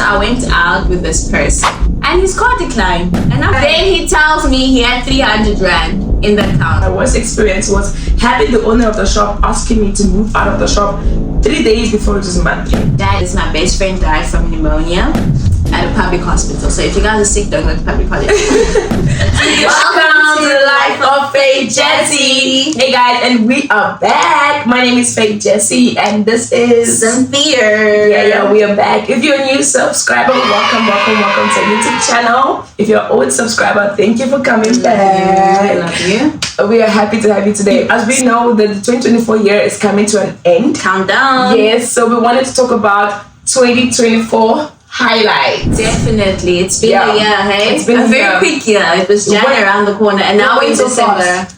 I went out with this person and his card declined. And then he tells me he had 300 Rand in the account. My worst experience was having the owner of the shop asking me to move out of the shop 3 days before it was month. Dad is my best friend, died from pneumonia at a public hospital. So if you guys are sick, don't go to public hospital. Welcome to the life of Faye Jessie. Hey guys, and we are back. My name is Faye Jessie, and this is Cynthia. Yeah, we are back. If you're a new subscriber, welcome to our YouTube channel. If you're an old subscriber, thank you for coming back. I love you. We are happy to have you today. As we know, the 2024 year is coming to an end. Countdown. Yes, so we wanted to talk about 2024 highlights. Definitely. It's been a year, hey? It's been a very quick year. It was January around the corner, and now we're in December.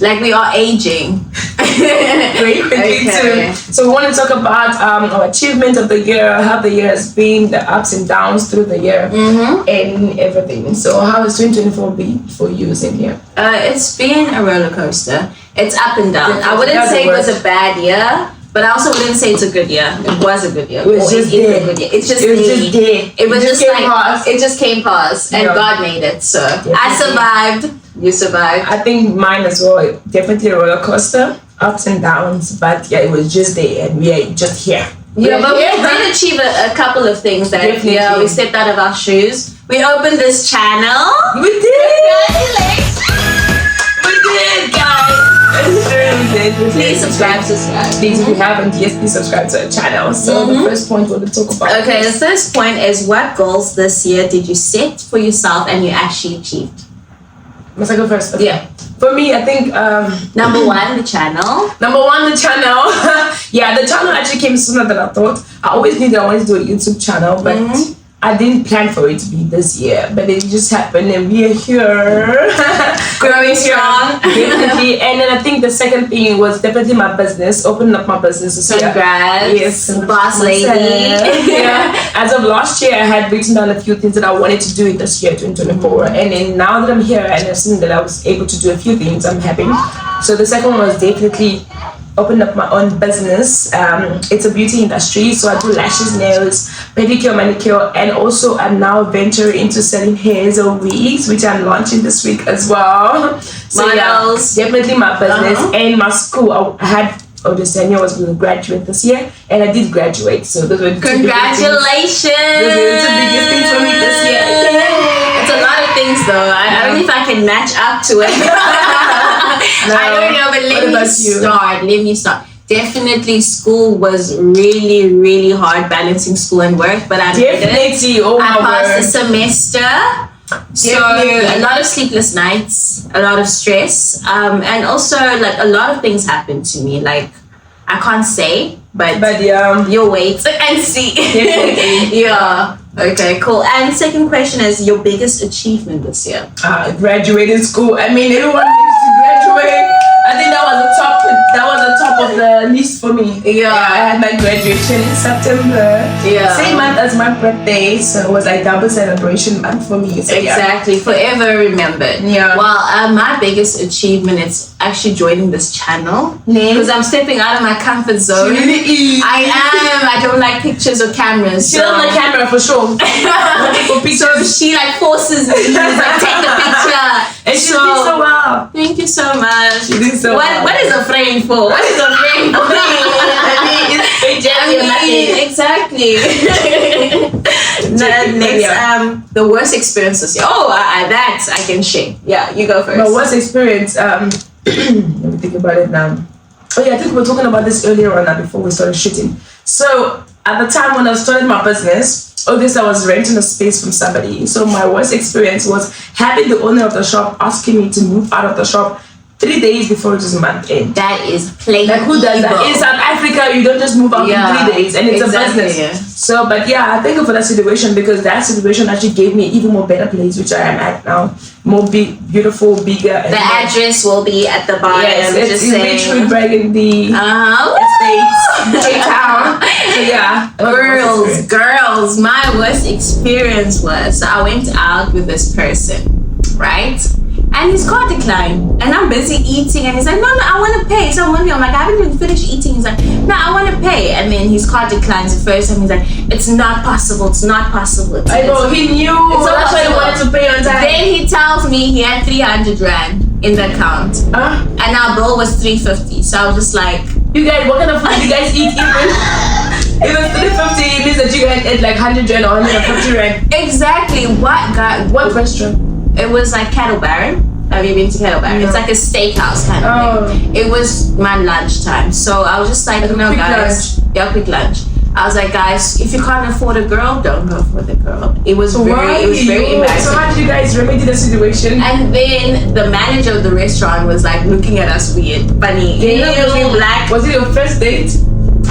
Like we are aging. Very quickly too. So we want to talk about our achievements of the year, how the year has been, the ups and downs through the year, and everything. So how has 2024 been for you, Cynthia? It's been a roller coaster. It's up and down. I wouldn't say it was a bad year, but I also wouldn't say it's a good year. It was a good year. It was just there. A good year. It's just there. It was just like it just came past, and God made it. So I survived. You survived. I think mine as well. Definitely a roller coaster, ups and downs. But yeah, it was just there, and we are just here. Yeah, but we did achieve a couple of things that year. We stepped out of our shoes. We opened this channel. We did. Congratulations. We did, guys. Please subscribe. Please, if you haven't yet, please subscribe to our channel. So the first point we'll talk about. Okay, the first point is, what goals this year did you set for yourself and you actually achieved? Must I go first? Okay. Yeah. For me, I think number one, the channel. Yeah, the channel actually came sooner than I thought. I always knew that I wanted to do a YouTube channel, but I didn't plan for it to be this year. But it just happened, and we are here. Growing strong. Definitely. And then I think the second thing was definitely my business, opening up my business this year. Congrats. Yes. Boss lady. Yeah. As of last year, I had written down a few things that I wanted to do this year, 2024. And then now that I'm here and I've seen that I was able to do a few things, I'm happy. So the second one was definitely opened up my own business. It's a beauty industry, so I do lashes, nails, pedicure, manicure, and also I'm now venturing into selling hairs or wigs, which I'm launching this week as well. So models. Yeah, definitely my business and my school. I had Odesanya was going to graduate this year, and I did graduate. So those were congratulations. Those were the two biggest things for me this year. It's a lot of things, though. I don't know if I can match up to it. I don't know, but let me start. Definitely school was really, really hard balancing school and work, but I did it. I passed the semester. So a lot of sleepless nights, a lot of stress, and also like a lot of things happened to me. Like I can't say, but you'll wait and see. Yeah. Okay, cool. And second question is your biggest achievement this year? Graduating school. I mean, everyone needs to graduate. I think that was the top of the list for me. Yeah, I had my graduation in September. Yeah, same month as my birthday, so it was like double celebration month for me. So exactly, forever remembered. Yeah. Well, my biggest achievement is actually joining this channel because I'm stepping out of my comfort zone. I am. I don't like pictures or cameras. She doesn't like camera for sure. So she like forces me to like, take the picture. And she did so well. Thank you so much. She did so well. What is a frame for? What is a frame for? Exactly. Next, the worst experiences. That I can share. Yeah, you go first. My worst experience. Let me think about it now. Oh yeah, I think we were talking about this earlier on before we started shooting. So at the time when I started my business, obviously I was renting a space from somebody. So my worst experience was having the owner of the shop asking me to move out of the shop 3 days before it was month end. That is plain like who does that? In South Africa, you don't just move out in 3 days, and it's a business. Yeah. So, but yeah, I thank you for that situation because that situation actually gave me even more better place, which I am at now. More beautiful, bigger. And the address will be at the bottom. Yes, it's in Richmond, Burgundy. Estates, Cape Town. So yeah, girls. My worst experience was I went out with this person, right? And his card declined. And I'm busy eating. And he's like, no, I want to pay. So I'm like, I haven't even finished eating. He's like, no, I want to pay. And then his card declines the first time. He's like, it's not possible. It's not possible. I know, he knew. That's why he wanted to pay on time. Then he tells me he had 300 rand in the account. And our bill was 350. So I was just like, you guys, what kind of food you guys eat even? It was 350, it means that you guys ate like 100 rand or 150 rand. Exactly. What restaurant? It was like Cattle Baron. Have you been to Kettle Baron? No. It's like a steakhouse kind of thing. It was my lunchtime. So I was just like, guys. Lunch. Yeah, quick lunch. I was like, guys, if you can't afford a girl, don't go for the girl. It was very embarrassing. So how did you guys remedy the situation? And then the manager of the restaurant was like looking at us weird, funny. Black. Was it your first date?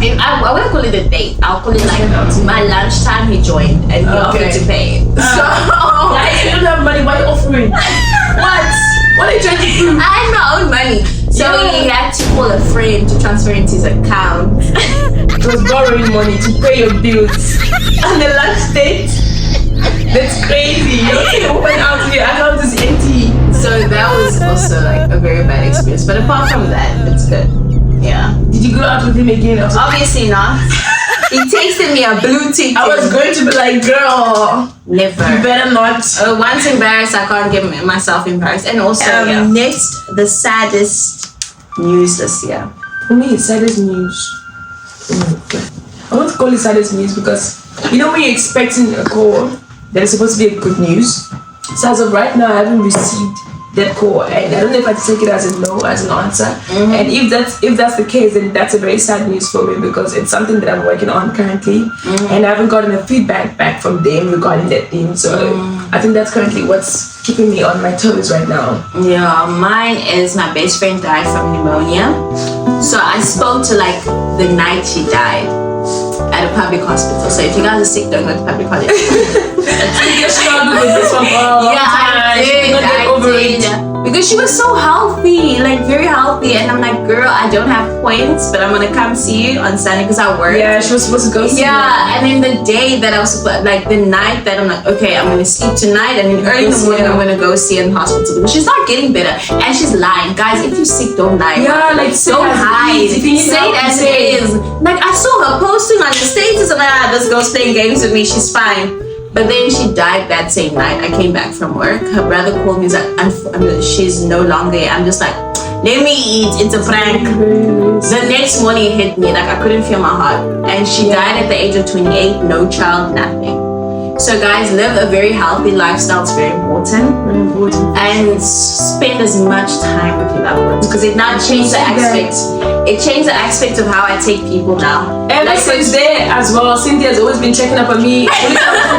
I wouldn't call it a date. I'll call it like my lunchtime. He joined and he offered to pay. So guys, you don't have money. Why are you offering? What are you trying to do? I had my own money. So he had to call a friend to transfer into his account. He was borrowing money to pay your bills. And the lunch date? That's crazy. You went out to your account is empty. So that was also like a very bad experience. But apart from that, it's good. Yeah. Did you go out with him again? Obviously not. He texted me a blue ticket. I was going to be like, girl, never. You better not. Once embarrassed, I can't get myself embarrassed. And also, next, the saddest news this year. For me, it's saddest news. I want to call it saddest news because you know when you're expecting a call that is supposed to be a good news. So as of right now, I haven't received that call, and I don't know if I take it as a no, as an answer. And if that's the case, then that's a very sad news for me because it's something that I'm working on currently, and I haven't gotten a feedback back from them regarding that thing. So I think that's currently what's keeping me on my toes right now. Yeah, mine is my best friend died from pneumonia. So I spoke to like the night she died at a public hospital. So if you guys are sick, don't go to public hospital. You struggled with this one for a long time. I did. Because she was so healthy, like very healthy, and I'm like, girl, I don't have points, but I'm gonna come see you on Sunday because I work. Yeah, she was supposed to go see you. And then the day that I was supposed, like the night that I'm like, okay, I'm gonna sleep tonight, and then early in the morning I'm gonna go see her in the hospital because she's not getting better, and she's lying. Guys, if you're sick, don't lie. Yeah, like don't hide. Say it as it is. Like I saw her posting on the status, and like, this girl's playing games with me. She's fine. But then she died that same night. I came back from work. Her brother called me. He's like, she's no longer here. I'm just like, let me eat. It's a prank. The next morning it hit me. Like I couldn't feel my heart. And she died at the age of 28. No child, nothing. So guys, live a very healthy lifestyle. It's very important. And spend as much time with your loved ones because it now changed the aspect. It changed the aspect of how I take people now. Ever since there as well, Cynthia's always been checking up on me.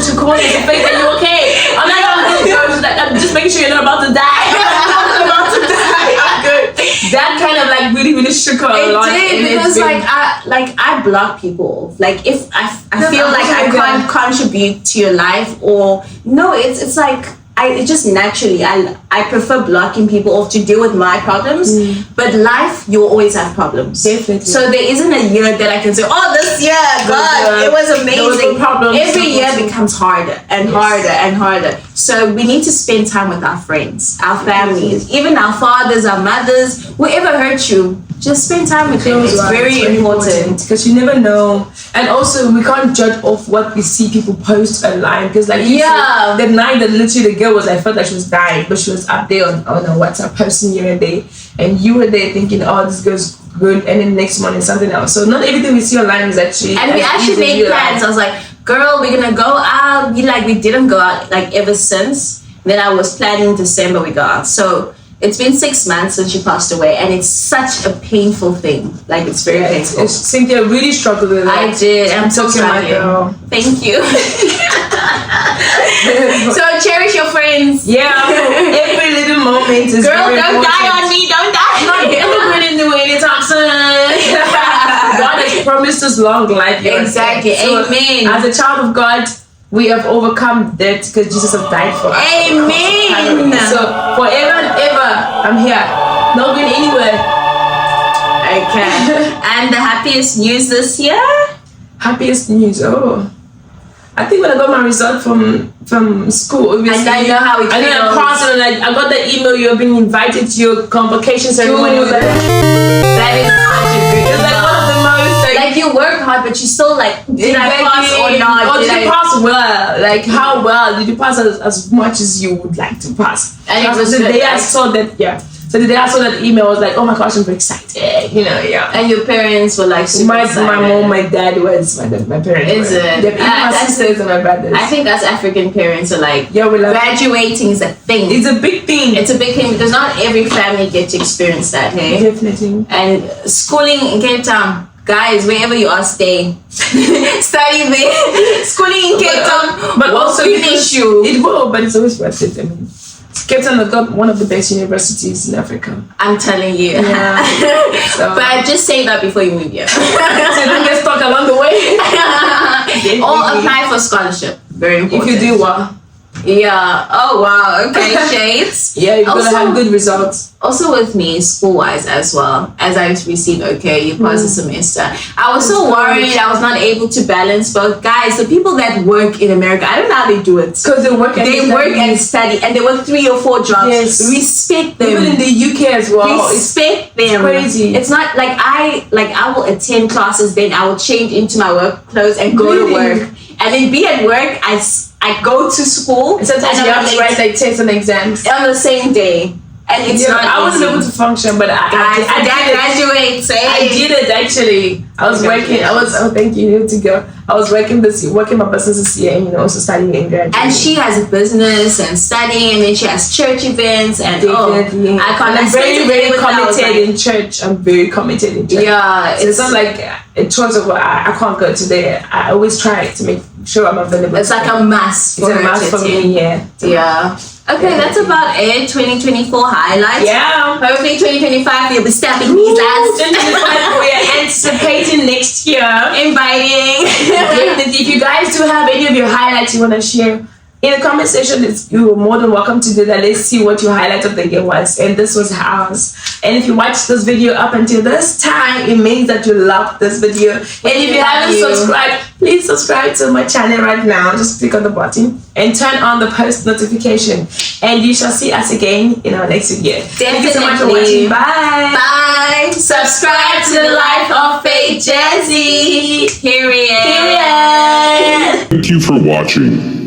She called me to say, are you okay? I'm like, I'm good. She's like, I'm just making sure you're not about to die. I'm about to die. I'm good. That kind of like really shook her a lot. It did because I block people off. Like if I feel like I can't contribute to your life or no, it's like it just naturally I prefer blocking people off to deal with my problems. But life, you'll always have problems. Definitely. So there isn't a year that I can say, oh, this year, God, it was amazing. Every year becomes harder and harder and harder. So we need to spend time with our friends, our families, even our fathers, our mothers, whoever hurt you. Just spend time with them. It's very important because you never know. And also, we can't judge off what we see people post online because, like, you said, the night that literally the girl was, I felt like she was dying, but she was up there on a WhatsApp posting here and there, and you were there thinking, oh, this girl's good, and then next morning something else. So not everything we see online is actually. And we actually made plans. I was like, girl, we're gonna go out. We didn't go out like ever since. Then I was planning December we go out. So. It's been 6 months since she passed away, and it's such a painful thing. Like, it's very painful. Cynthia really struggled with that. I did. I'm so struggling. Thank you. So cherish your friends. Yeah, every little moment is girl, very don't important. die on me. Don't die. I'm never going to do anytime soon. God has promised us long life. Exactly. So, amen. As a child of God, we have overcome that because Jesus has died for us. Amen. So forever and ever, I'm here. Not going anywhere. Okay. And the happiest news this year? Happiest news. Oh. I think when I got my result from school, obviously, and I know how it feels. And then I passed, and I got the email, you have been invited to your convocation ceremony. Dude, that is such a good. It's like one of the most like you work hard, but you still like, did I pass or not? Or did you pass well? Like how well did you pass as much as you would like to pass? And it was the day I saw that. Yeah. So the day I saw that email, I was like, oh my gosh, I'm very excited, you know, yeah. And your parents were like super excited. My mom, my dad was, my parents Is were. it? Even my sisters and my brothers. I think us African parents are like, yeah, we graduating is a thing. It's a big thing. It's a big thing because not every family gets to experience that, hey? Definitely. And schooling in Cape Town, guys, wherever you are, stay. Study there. Schooling in Cape Town, but also finish you. It will, but it's always worth it. I mean, Cape Town has got one of the best universities in Africa. I'm telling you. Yeah. So, but just say that before you move here. So you don't get stuck along the way. Or apply for scholarship. Very important. If you do well. Yeah. Oh wow. Okay. Shades. Yeah, you're gonna have good results. Also with me, school-wise as well, as I received you pass the semester. I was so worried I was not able to balance both. Guys, the people that work in America, I don't know how they do it. Because they work and study, and they work 3 or 4 jobs. Yes. Respect them. Even in the UK as well. Respect them. It's crazy. It's not like I will attend classes, then I will change into my work clothes and go to work. And then be at work, I go to school. And sometimes you have to write like tests and exams on the same day. And it's not I wasn't able to function, but I graduate. I did it actually. I was working. Thank you. You need to go. I was working my business this year, and also studying and graduating. And she has a business and studying, and then she has church events and definitely. I'm very committed in church. I'm very committed in church. Yeah, so it's not like a choice of I can't go today. I always try to make sure I'm available. It's like a must. It's a must for me. Yeah. Okay, that's about it. 2024 highlights. Yeah. Hopefully 2025 we'll be stepping these ass. 2025 we're anticipating next year. Inviting. If you guys do have any of your highlights you want to share in the comment section, you're more than welcome to do that. Let's see what your highlight of the year was. And this was ours. And if you watched this video up until this time, it means that you loved this video. And if you haven't subscribed, please subscribe to my channel right now. Just click on the button and turn on the post notification. And you shall see us again in our next video. Thank you so much for watching. Bye. Bye. Subscribe to the Life of Faith Jazzy. Period. Thank you for watching.